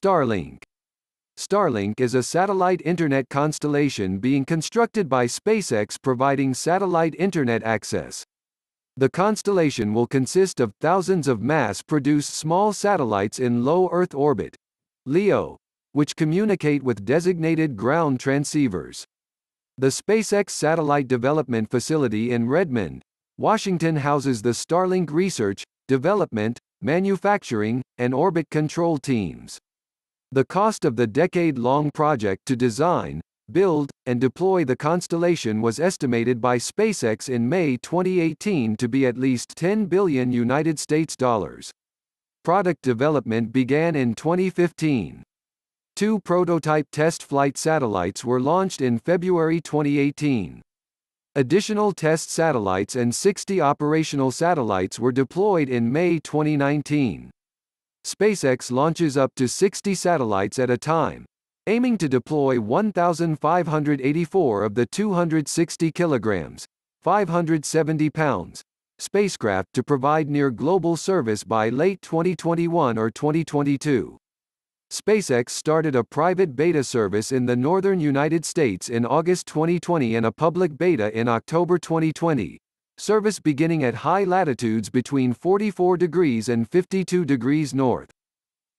Starlink. Starlink is a satellite internet constellation being constructed by SpaceX providing satellite internet access. The constellation will consist of thousands of mass-produced small satellites in low Earth orbit, LEO, which communicate with designated ground transceivers. The SpaceX Satellite Development Facility in Redmond, Washington houses the Starlink research, development, manufacturing, and orbit control teams. The cost of the decade-long project to design, build, and deploy the constellation was estimated by SpaceX in May 2018 to be at least $10 billion. Product development began in 2015. 2 prototype test flight satellites were launched in February 2018. Additional test satellites and 60 operational satellites were deployed in May 2019. SpaceX launches up to 60 satellites at a time, aiming to deploy 1,584 of the 260 kilograms, 570 pounds, spacecraft to provide near global service by late 2021 or 2022. SpaceX started a private beta service in the northern United States in August 2020 and a public beta in October 2020. Service beginning at high latitudes between 44 degrees and 52 degrees north.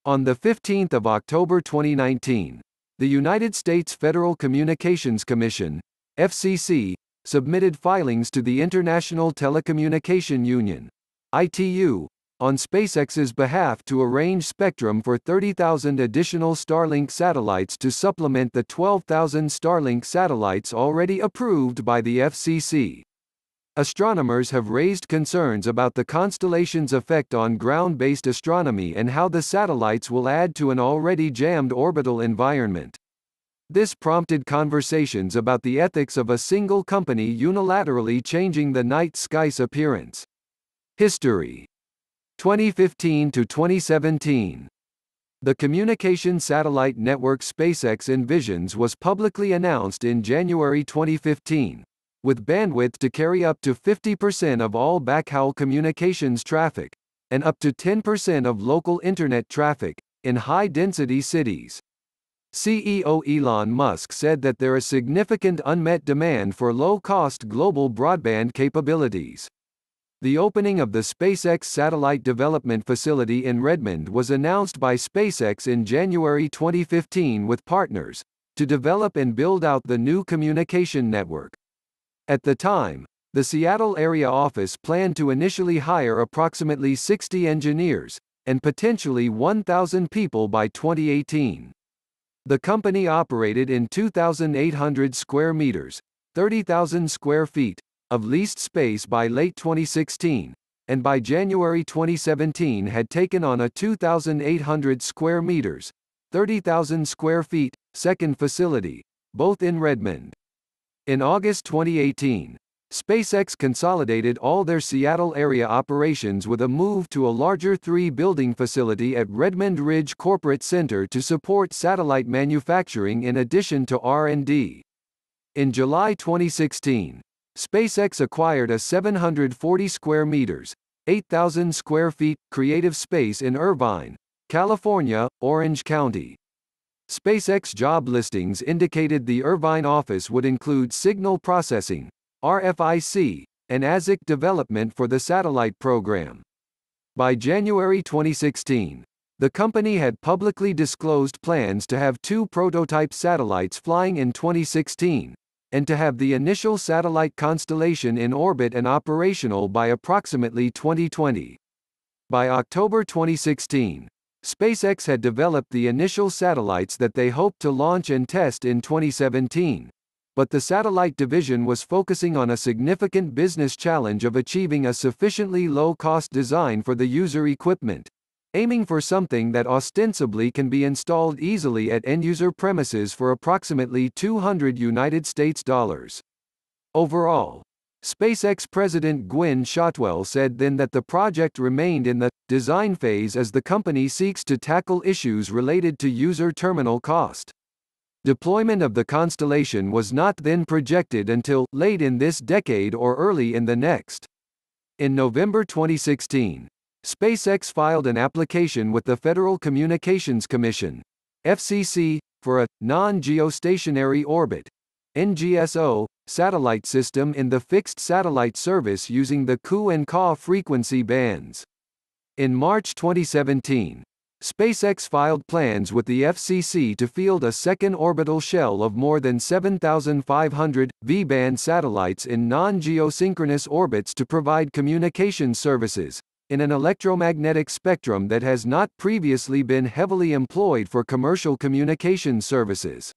On the 15th of October 2019, the United States Federal Communications Commission, FCC, submitted filings to the International Telecommunication Union, ITU, on SpaceX's behalf to arrange spectrum for 30,000 additional Starlink satellites to supplement the 12,000 Starlink satellites already approved by the FCC. Astronomers have raised concerns about the constellation's effect on ground-based astronomy and how the satellites will add to an already jammed orbital environment. This prompted conversations about the ethics of a single company unilaterally changing the night sky's appearance. History: 2015 to 2017. The communication satellite network SpaceX envisions was publicly announced in January 2015. With bandwidth to carry up to 50% of all backhaul communications traffic, and up to 10% of local internet traffic, in high-density cities. CEO Elon Musk said that there is significant unmet demand for low-cost global broadband capabilities. The opening of the SpaceX Satellite Development Facility in Redmond was announced by SpaceX in January 2015 with partners, to develop and build out the new communication network. At the time, the Seattle area office planned to initially hire approximately 60 engineers, and potentially 1,000 people by 2018. The company operated in 2,800 square meters, 30,000 square feet, of leased space by late 2016, and by January 2017 had taken on a 2,800 square meters, 30,000 square feet, second facility, both in Redmond. In August 2018, SpaceX consolidated all their Seattle area operations with a move to a larger 3-building facility at Redmond Ridge Corporate Center to support satellite manufacturing in addition to R&D. In July 2016, SpaceX acquired a 740 square meters, 8,000 square feet, creative space in Irvine, California, Orange County. SpaceX job listings indicated the Irvine office would include signal processing, RFIC, and ASIC development for the satellite program. By January 2016, the company had publicly disclosed plans to have 2 prototype satellites flying in 2016, and to have the initial satellite constellation in orbit and operational by approximately 2020. By October 2016, SpaceX had developed the initial satellites that they hoped to launch and test in 2017, but the satellite division was focusing on a significant business challenge of achieving a sufficiently low-cost design for the user equipment, aiming for something that ostensibly can be installed easily at end-user premises for approximately $200. Overall, SpaceX President Gwynne Shotwell said then that the project remained in the design phase as the company seeks to tackle issues related to user terminal cost. Deployment of the constellation was not then projected until late in this decade or early in the next. In November 2016, SpaceX filed an application with the Federal Communications Commission, FCC, for a non-geostationary orbit (NGSO) satellite system in the fixed satellite service using the Ku and Ka frequency bands. In March 2017, SpaceX filed plans with the FCC to field a second orbital shell of more than 7,500 V-band satellites in non-geosynchronous orbits to provide communication services in an electromagnetic spectrum that has not previously been heavily employed for commercial communication services.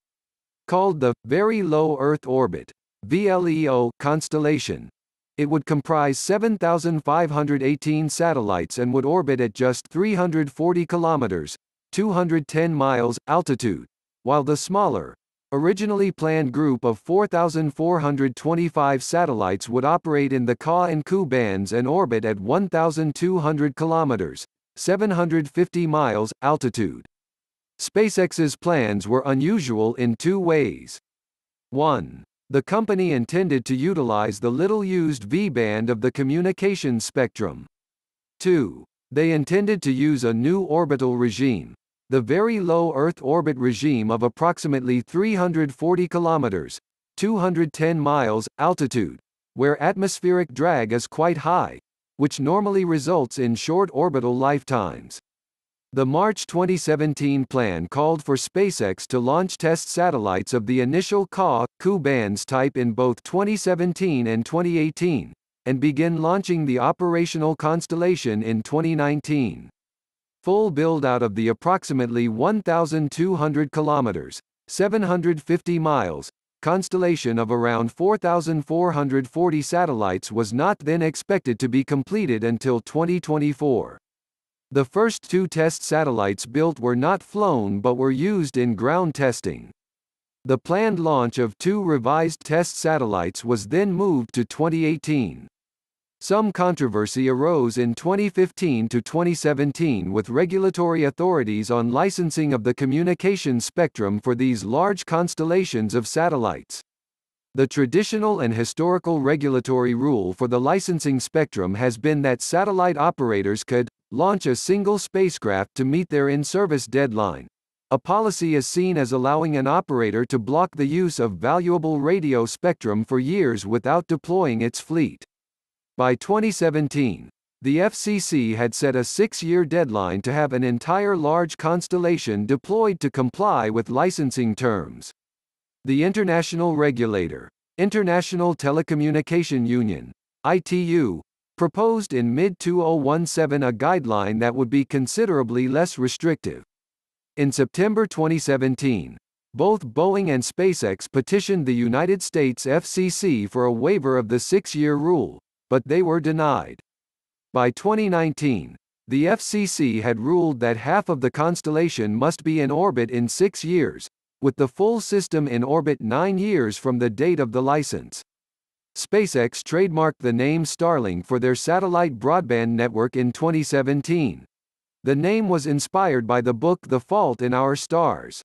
Called the Very Low Earth Orbit (VLEO) constellation, it would comprise 7,518 satellites and would orbit at just 340 kilometers (210 miles) altitude, while the smaller, originally planned group of 4,425 satellites would operate in the Ka and Ku bands and orbit at 1,200 kilometers (750 miles) altitude. SpaceX's plans were unusual in two ways. 1. The company intended to utilize the little-used V-band of the communications spectrum. 2. They intended to use a new orbital regime, the Very Low Earth Orbit regime of approximately 340 kilometers (210 miles) altitude, where atmospheric drag is quite high, which normally results in short orbital lifetimes. The March 2017 plan called for SpaceX to launch test satellites of the initial Ka/Ku bands type in both 2017 and 2018, and begin launching the operational constellation in 2019. Full build-out of the approximately 1,200 kilometers (750 miles) constellation of around 4,440 satellites was not then expected to be completed until 2024. The first two test satellites built were not flown but were used in ground testing. The planned launch of two revised test satellites was then moved to 2018. Some controversy arose in 2015 to 2017 with regulatory authorities on licensing of the communication spectrum for these large constellations of satellites. The traditional and historical regulatory rule for the licensing spectrum has been that satellite operators could launch a single spacecraft to meet their in-service deadline. A policy is seen as allowing an operator to block the use of valuable radio spectrum for years without deploying its fleet. By 2017, the FCC had set a 6-year deadline to have an entire large constellation deployed to comply with licensing terms. The international regulator, International Telecommunication Union (ITU), proposed in mid-2017 a guideline that would be considerably less restrictive. In September 2017, both Boeing and SpaceX petitioned the United States FCC for a waiver of the 6-year rule, but they were denied. By 2019, the FCC had ruled that half of the constellation must be in orbit in 6 years, with the full system in orbit 9 years from the date of the license. SpaceX trademarked the name Starlink for their satellite broadband network in 2017. The name was inspired by the book The Fault in Our Stars.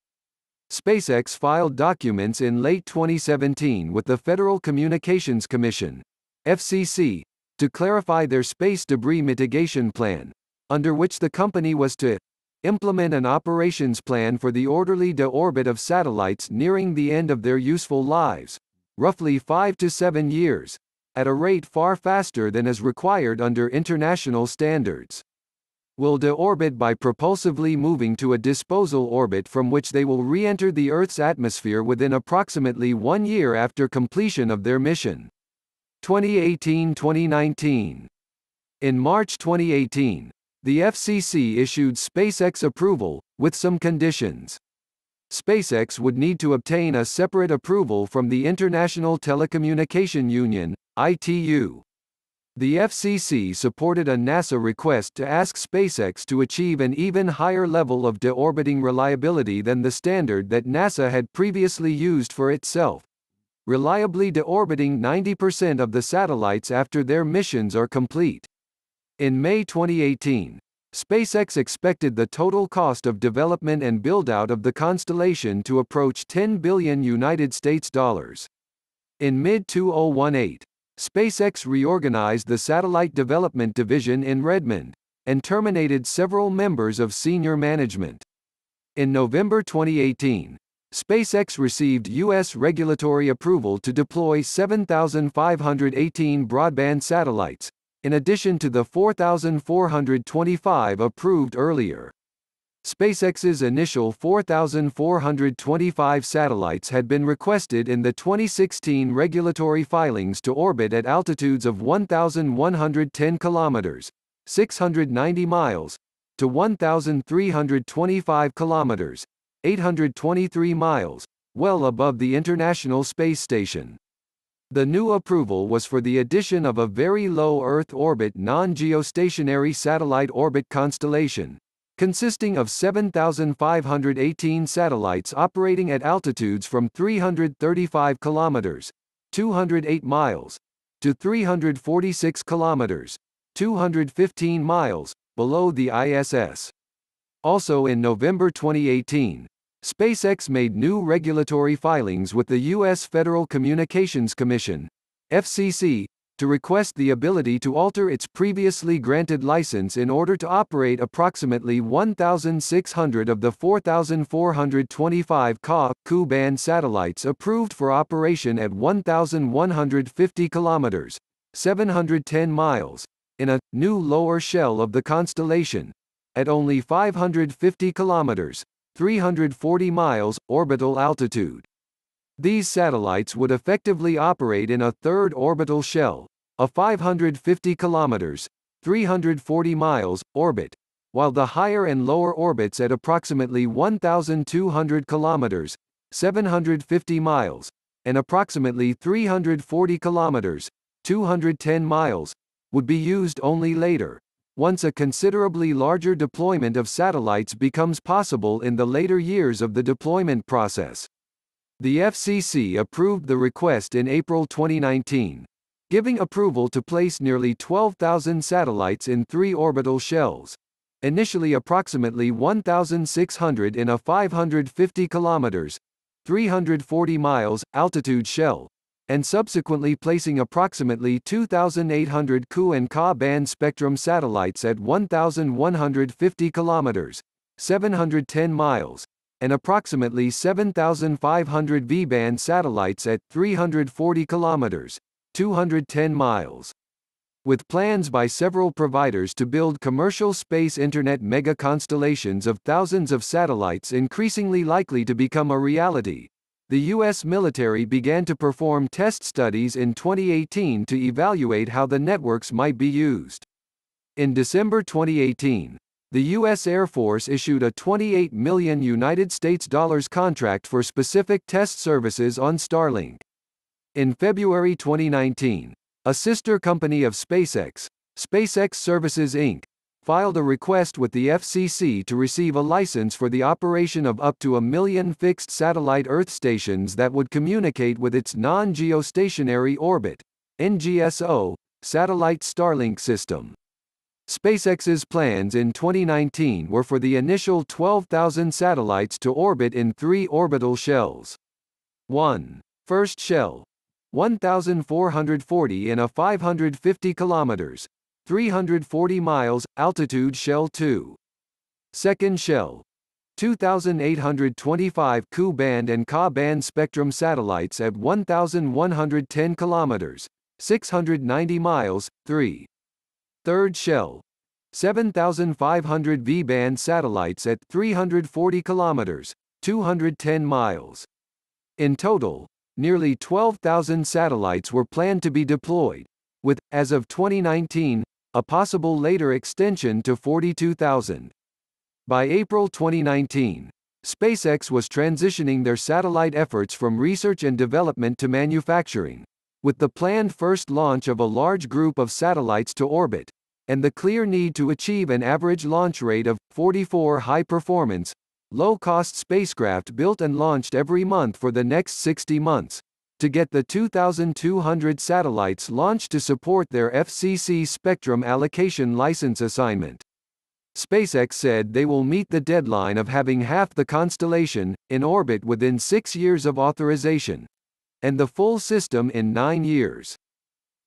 SpaceX filed documents in late 2017 with the Federal Communications Commission, FCC, to clarify their space debris mitigation plan, under which the company was to implement an operations plan for the orderly de-orbit of satellites nearing the end of their useful lives, roughly 5 to 7 years, at a rate far faster than is required under international standards. Will de-orbit by propulsively moving to a disposal orbit from which they will re-enter the Earth's atmosphere within approximately 1 year after completion of their mission. 2018-2019. In March 2018, the FCC issued SpaceX approval, with some conditions. SpaceX would need to obtain a separate approval from the International Telecommunication Union, ITU. The FCC supported a NASA request to ask SpaceX to achieve an even higher level of deorbiting reliability than the standard that NASA had previously used for itself, reliably deorbiting 90% of the satellites after their missions are complete. In May 2018, SpaceX expected the total cost of development and build-out of the constellation to approach $10 billion. In mid-2018, SpaceX reorganized the Satellite Development Division in Redmond, and terminated several members of senior management. In November 2018, SpaceX received U.S. regulatory approval to deploy 7,518 broadband satellites, in addition to the 4,425 approved earlier. SpaceX's initial 4,425 satellites had been requested in the 2016 regulatory filings to orbit at altitudes of 1,110 kilometers, 690 miles, to 1,325 kilometers, 823 miles, well above the International Space Station. The new approval was for the addition of a very low Earth orbit non-geostationary satellite orbit constellation, consisting of 7,518 satellites operating at altitudes from 335 kilometers, 208 miles, to 346 kilometers, 215 miles, below the ISS. Also in November 2018, SpaceX made new regulatory filings with the U.S. Federal Communications Commission, FCC, to request the ability to alter its previously granted license in order to operate approximately 1,600 of the 4,425 Ku-band satellites approved for operation at 1,150 kilometers, 710 miles, in a new lower shell of the constellation, at only 550 kilometers, 340 miles, orbital altitude. These satellites would effectively operate in a third orbital shell, a 550 kilometers, 340 miles, orbit, while the higher and lower orbits at approximately 1,200 kilometers, 750 miles, and approximately 340 kilometers, 210 miles, would be used only later, once a considerably larger deployment of satellites becomes possible in the later years of the deployment process. The FCC approved the request in April 2019, giving approval to place nearly 12,000 satellites in 3 orbital shells, initially approximately 1,600 in a 550 kilometers, 340 miles, altitude shell, and subsequently placing approximately 2,800 Ku and Ka band spectrum satellites at 1,150 kilometers, 710 miles, and approximately 7,500 V-band satellites at 340 kilometers, 210 miles. With plans by several providers to build commercial space internet mega-constellations of thousands of satellites increasingly likely to become a reality, the U.S. military began to perform test studies in 2018 to evaluate how the networks might be used. In December 2018, the U.S. Air Force issued a $28 million contract for specific test services on Starlink. In February 2019, a sister company of SpaceX, SpaceX Services Inc., filed a request with the FCC to receive a license for the operation of up to 1 million fixed satellite Earth stations that would communicate with its non-geostationary orbit (NGSO) satellite Starlink system. SpaceX's plans in 2019 were for the initial 12,000 satellites to orbit in 3 orbital shells. 1. First shell, 1,440 in a 550 kilometers, 340 miles, altitude shell 2. Second shell, 2,825 Ku band and Ka band spectrum satellites at 1,110 kilometers, 690 miles, 3. Third shell, 7,500 V-band satellites at 340 kilometers, 210 miles. In total, nearly 12,000 satellites were planned to be deployed, with, as of 2019, a possible later extension to 42,000. By April 2019, SpaceX was transitioning their satellite efforts from research and development to manufacturing, with the planned first launch of a large group of satellites to orbit, and the clear need to achieve an average launch rate of 44 high-performance, low-cost spacecraft built and launched every month for the next 60 months, to get the 2,200 satellites launched to support their FCC spectrum allocation license assignment. SpaceX said they will meet the deadline of having half the constellation in orbit within 6 years of authorization, and the full system in 9 years.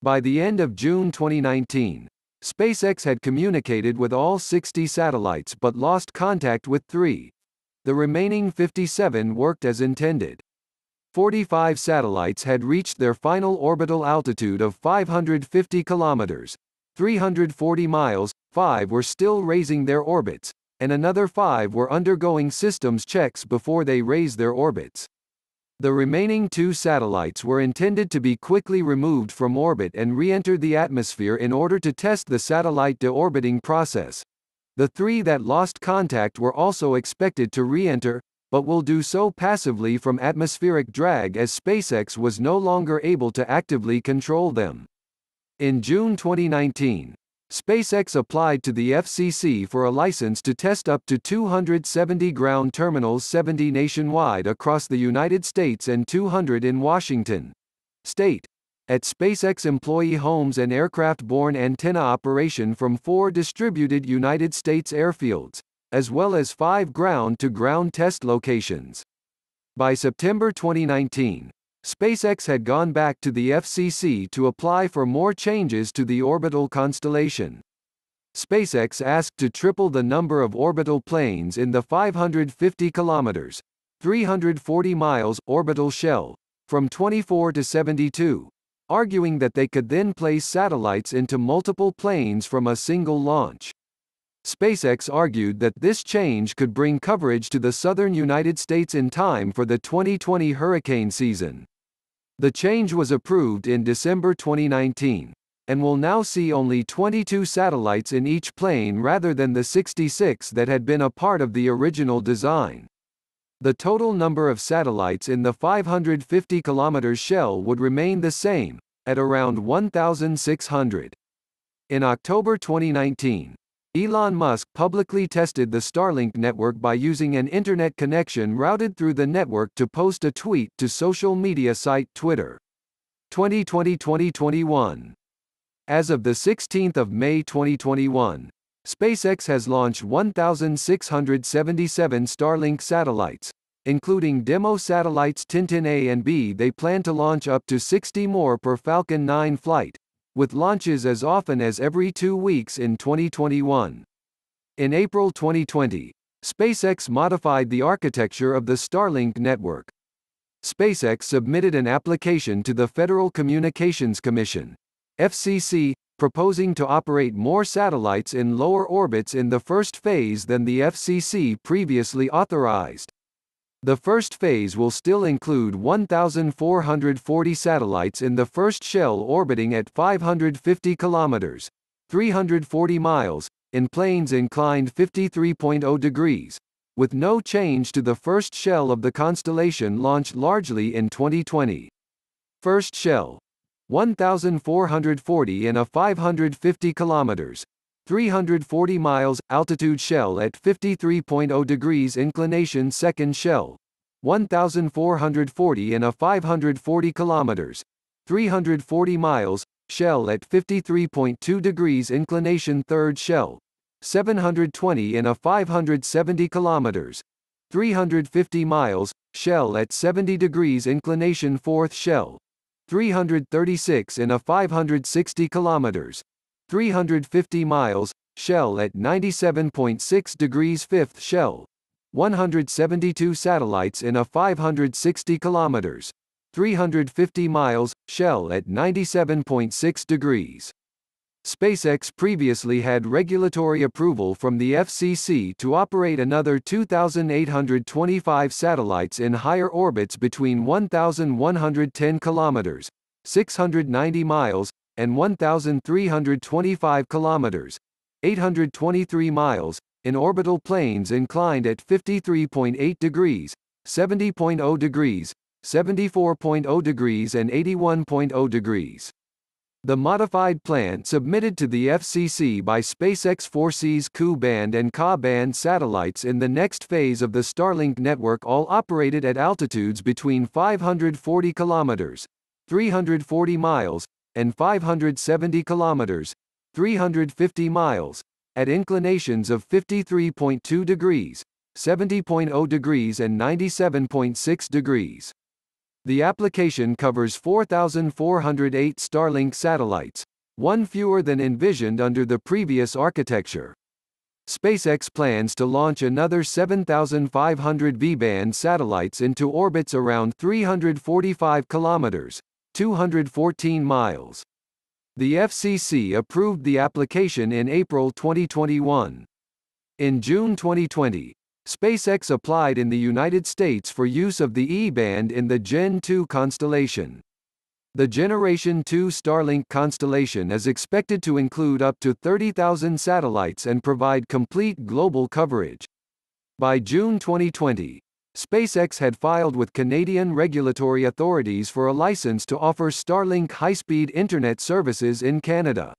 By the end of June 2019, SpaceX had communicated with all 60 satellites but lost contact with 3. The remaining 57 worked as intended. 45 satellites had reached their final orbital altitude of 550 kilometers, 340 miles, 5 were still raising their orbits, and another 5 were undergoing systems checks before they raised their orbits. The remaining 2 satellites were intended to be quickly removed from orbit and re-enter the atmosphere in order to test the satellite deorbiting process. The 3 that lost contact were also expected to re-enter, but will do so passively from atmospheric drag as SpaceX was no longer able to actively control them. In June 2019, SpaceX applied to the FCC for a license to test up to 270 ground terminals, 70 nationwide across the United States and 200 in Washington State, at SpaceX employee homes and aircraft-borne antenna operation from 4 distributed United States airfields, as well as 5 ground-to-ground test locations. By September 2019, SpaceX had gone back to the FCC to apply for more changes to the orbital constellation. SpaceX asked to triple the number of orbital planes in the 550 kilometers, 340 miles orbital shell, from 24 to 72, arguing that they could then place satellites into multiple planes from a single launch. SpaceX argued that this change could bring coverage to the southern United States in time for the 2020 hurricane season. The change was approved in December 2019, and will now see only 22 satellites in each plane rather than the 66 that had been a part of the original design. The total number of satellites in the 550 km shell would remain the same, at around 1,600. In October 2019, Elon Musk publicly tested the Starlink network by using an internet connection routed through the network to post a tweet to social media site Twitter. 2020-2021. As of the 16th of May 2021, SpaceX has launched 1,677 Starlink satellites, including demo satellites Tintin A and B. They plan to launch up to 60 more per Falcon 9 flight, with launches as often as every 2 weeks in 2021. In April 2020, SpaceX modified the architecture of the Starlink network. SpaceX submitted an application to the Federal Communications Commission, FCC, proposing to operate more satellites in lower orbits in the first phase than the FCC previously authorized. The first phase will still include 1,440 satellites in the first shell orbiting at 550 kilometers, 340 miles, in planes inclined 53.0 degrees, with no change to the first shell of the constellation launched largely in 2020. First shell, 1,440 in a 550 kilometers, 340 miles, altitude shell at 53.0 degrees inclination. Second shell, 1,440 in a 540 kilometers, 340 miles, shell at 53.2 degrees inclination. Third shell, 720 in a 570 kilometers, 350 miles, shell at 70 degrees inclination. Fourth shell, 336 in a 560 kilometers, 350 miles, shell at 97.6 degrees. Fifth shell, 172 satellites in a 560 kilometers, 350 miles, shell at 97.6 degrees. SpaceX previously had regulatory approval from the FCC to operate another 2,825 satellites in higher orbits between 1,110 kilometers, 690 miles, and 1,325 kilometers, 823 miles, in orbital planes inclined at 53.8 degrees, 70.0 degrees, 74.0 degrees and 81.0 degrees. The modified plan submitted to the FCC by SpaceX foresees Ku-band and Ka-band satellites in the next phase of the Starlink network, all operated at altitudes between 540 kilometers, 340 miles, and 570 kilometers, 350 miles, at inclinations of 53.2 degrees, 70.0 degrees and 97.6 degrees. The application covers 4,408 Starlink satellites, one fewer than envisioned under the previous architecture. SpaceX plans to launch another 7,500 V-band satellites into orbits around 345 kilometers, 214 miles. The FCC approved the application in April 2021. In June 2020, SpaceX applied in the United States for use of the E-band in the Gen 2 constellation. The Generation 2 Starlink constellation is expected to include up to 30,000 satellites and provide complete global coverage. By June 2020, SpaceX had filed with Canadian regulatory authorities for a license to offer Starlink high-speed internet services in Canada.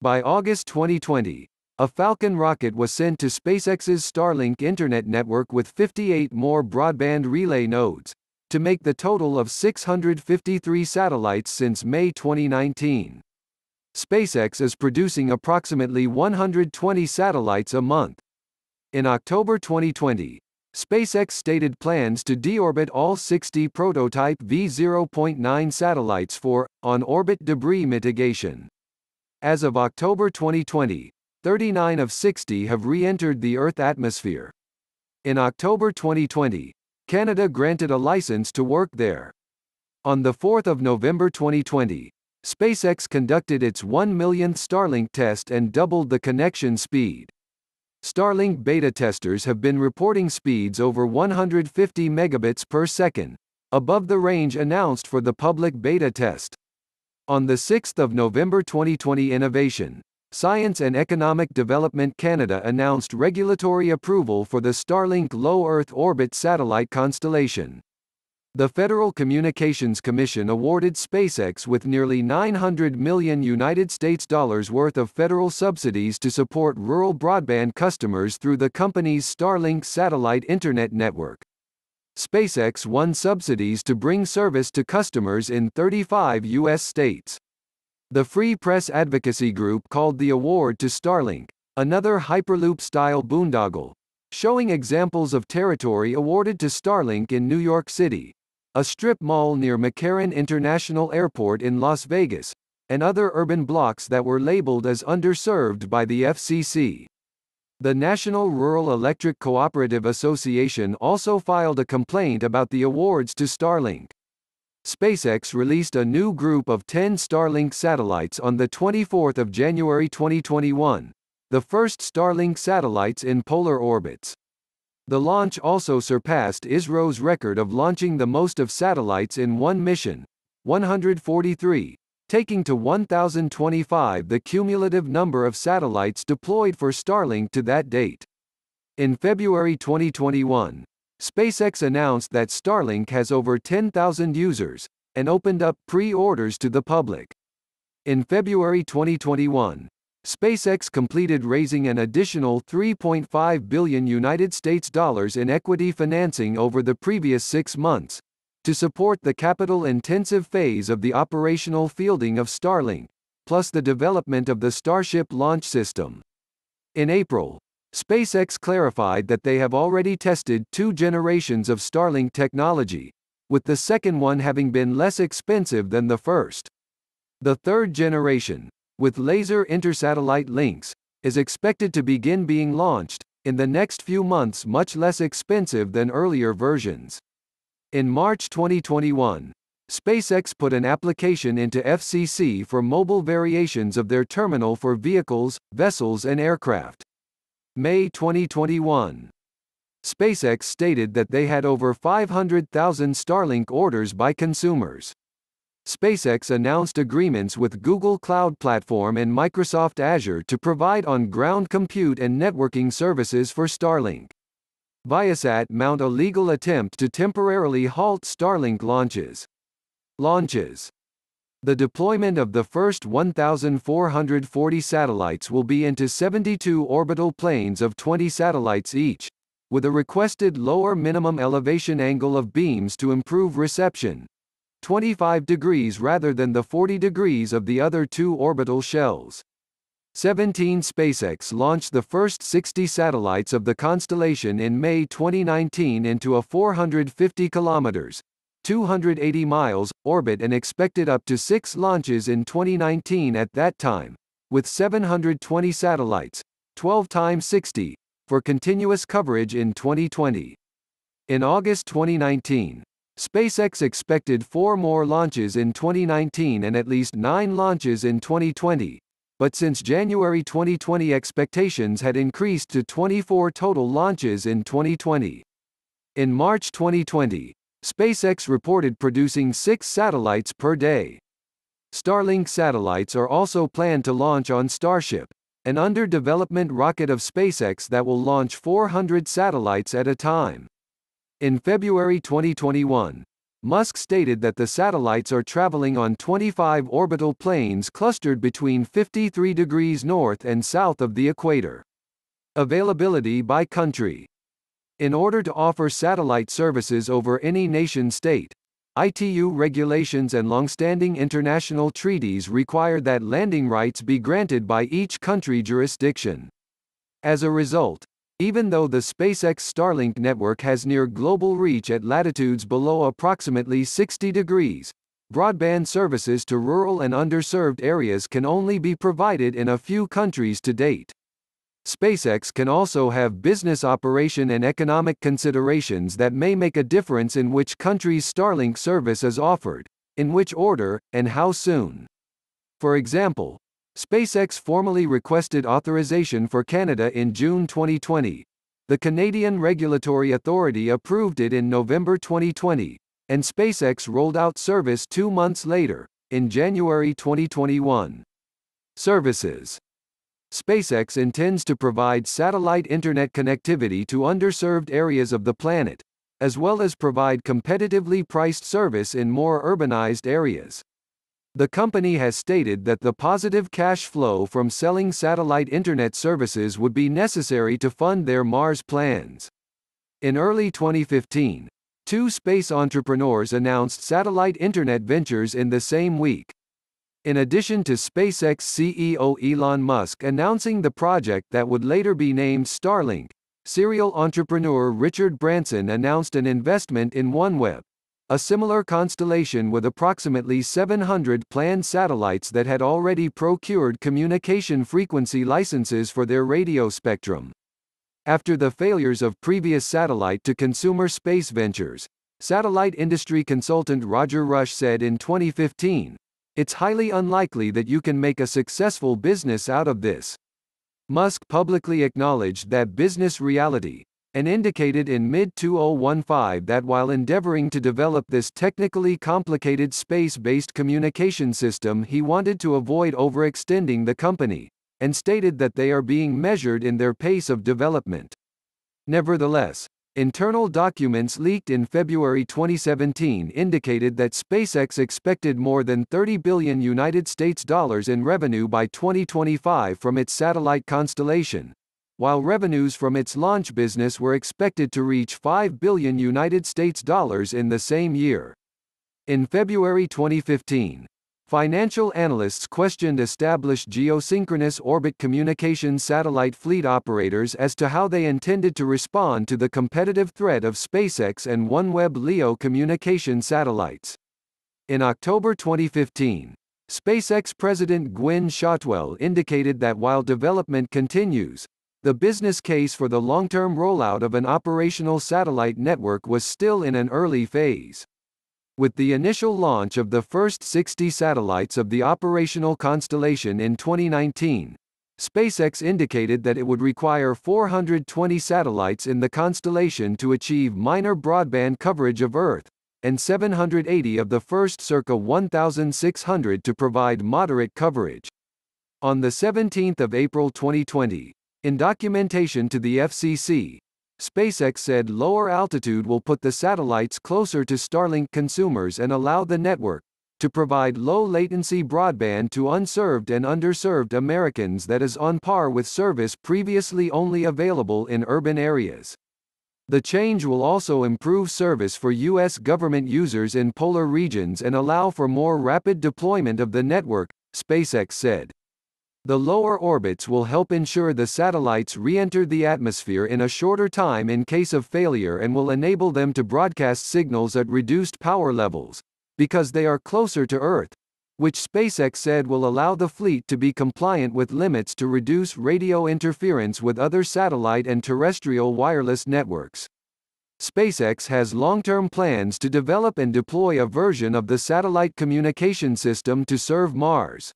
By August 2020, a Falcon rocket was sent to SpaceX's Starlink internet network with 58 more broadband relay nodes, to make the total of 653 satellites since May 2019. SpaceX is producing approximately 120 satellites a month. In October 2020, SpaceX stated plans to deorbit all 60 prototype V0.9 satellites for on-orbit debris mitigation. As of October 2020, 39 of 60 have re-entered the Earth atmosphere. In October 2020, Canada granted a license to work there. On 4 November 2020, SpaceX conducted its 1 millionth Starlink test and doubled the connection speed. Starlink beta testers have been reporting speeds over 150 megabits per second, above the range announced for the public beta test. On 6 November 2020, Innovation, Science and Economic Development Canada announced regulatory approval for the Starlink low Earth orbit satellite constellation. The Federal Communications Commission awarded SpaceX with nearly $900 million worth of federal subsidies to support rural broadband customers through the company's Starlink satellite internet network. SpaceX won subsidies to bring service to customers in 35 U.S. states. The Free Press Advocacy Group called the award to Starlink another Hyperloop-style boondoggle, showing examples of territory awarded to Starlink in New York City, a strip mall near McCarran International Airport in Las Vegas, and other urban blocks that were labeled as underserved by the FCC. The National Rural Electric Cooperative Association also filed a complaint about the awards to Starlink. SpaceX released a new group of 10 Starlink satellites on 24 January 2021, the first Starlink satellites in polar orbits. The launch also surpassed ISRO's record of launching the most of satellites in one mission, 143, taking to 1,025 the cumulative number of satellites deployed for Starlink to that date. In February 2021, SpaceX announced that Starlink has over 10,000 users, and opened up pre-orders to the public. In February 2021, SpaceX completed raising an additional $3.5 billion in equity financing over the previous 6 months, to support the capital-intensive phase of the operational fielding of Starlink, plus the development of the Starship launch system. In April, SpaceX clarified that they have already tested 2 generations of Starlink technology, with the second one having been less expensive than the first. The third generation, with laser intersatellite links, is expected to begin being launched in the next few months, much less expensive than earlier versions. In March 2021, SpaceX put an application into FCC for mobile variations of their terminal for vehicles, vessels and aircraft. May 2021. SpaceX stated that they had over 500,000 Starlink orders by consumers. SpaceX announced agreements with Google Cloud Platform and Microsoft Azure to provide on-ground compute and networking services for Starlink. Viasat mount a legal attempt to temporarily halt Starlink launches. The deployment of the first 1,440 satellites will be into 72 orbital planes of 20 satellites each, with a requested lower minimum elevation angle of beams to improve reception, 25 degrees rather than the 40 degrees of the other 2 orbital shells. 17 SpaceX launched the first 60 satellites of the constellation in May 2019 into a 450 kilometers, 280 miles, orbit and expected up to 6 launches in 2019 at that time, with 720 satellites, 12 times 60, for continuous coverage in 2020. In August 2019, SpaceX expected 4 more launches in 2019 and at least 9 launches in 2020, but since January 2020 expectations had increased to 24 total launches in 2020. In March 2020, SpaceX reported producing 6 satellites per day. Starlink satellites are also planned to launch on Starship, an under-development rocket of SpaceX that will launch 400 satellites at a time. In February 2021, Musk stated that the satellites are traveling on 25 orbital planes clustered between 53 degrees north and south of the equator. Availability by country. In order to offer satellite services over any nation-state, ITU regulations and long-standing international treaties require that landing rights be granted by each country jurisdiction. As a result, even though the SpaceX Starlink network has near global reach at latitudes below approximately 60 degrees, broadband services to rural and underserved areas can only be provided in a few countries to date. SpaceX can also have business operation and economic considerations that may make a difference in which countries Starlink service is offered, in which order, and how soon. For example, SpaceX formally requested authorization for Canada in June 2020. The Canadian Regulatory Authority approved it in November 2020, and SpaceX rolled out service 2 months later, in January 2021. Services. SpaceX intends to provide satellite internet connectivity to underserved areas of the planet, as well as provide competitively priced service in more urbanized areas. The company has stated that the positive cash flow from selling satellite internet services would be necessary to fund their Mars plans. In early 2015, 2 space entrepreneurs announced satellite internet ventures in the same week. In addition to SpaceX CEO Elon Musk announcing the project that would later be named Starlink, serial entrepreneur Richard Branson announced an investment in OneWeb, a similar constellation with approximately 700 planned satellites that had already procured communication frequency licenses for their radio spectrum. After the failures of previous satellite-to-consumer space ventures, satellite industry consultant Roger Rush said in 2015, "It's highly unlikely that you can make a successful business out of this." Musk publicly acknowledged that business reality, and indicated in mid-2015 that while endeavoring to develop this technically complicated space-based communication system he wanted to avoid overextending the company, and stated that they are being measured in their pace of development. Nevertheless, internal documents leaked in February 2017 indicated that SpaceX expected more than $30 billion in revenue by 2025 from its satellite constellation, while revenues from its launch business were expected to reach $5 billion in the same year. In February 2015, financial analysts questioned established geosynchronous orbit communications satellite fleet operators as to how they intended to respond to the competitive threat of SpaceX and OneWeb LEO communication satellites. In October 2015, SpaceX President Gwynne Shotwell indicated that while development continues, the business case for the long-term rollout of an operational satellite network was still in an early phase. With the initial launch of the first 60 satellites of the operational constellation in 2019, SpaceX indicated that it would require 420 satellites in the constellation to achieve minor broadband coverage of Earth, and 780 of the first circa 1,600 to provide moderate coverage. On the 17th of April 2020, in documentation to the FCC, SpaceX said lower altitude will put the satellites closer to Starlink consumers and allow the network to provide low-latency broadband to unserved and underserved Americans that is on par with service previously only available in urban areas. The change will also improve service for U.S. government users in polar regions and allow for more rapid deployment of the network, SpaceX said. The lower orbits will help ensure the satellites re-enter the atmosphere in a shorter time in case of failure and will enable them to broadcast signals at reduced power levels, because they are closer to Earth, which SpaceX said will allow the fleet to be compliant with limits to reduce radio interference with other satellite and terrestrial wireless networks. SpaceX has long-term plans to develop and deploy a version of the satellite communication system to serve Mars.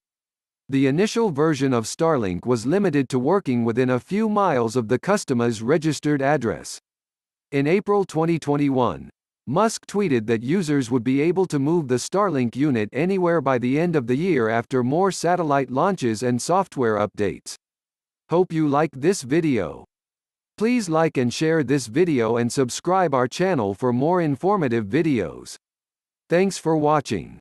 The initial version of Starlink was limited to working within a few miles of the customer's registered address. In April 2021, Musk tweeted that users would be able to move the Starlink unit anywhere by the end of the year after more satellite launches and software updates. Hope you like this video. Please like and share this video and subscribe our channel for more informative videos. Thanks for watching.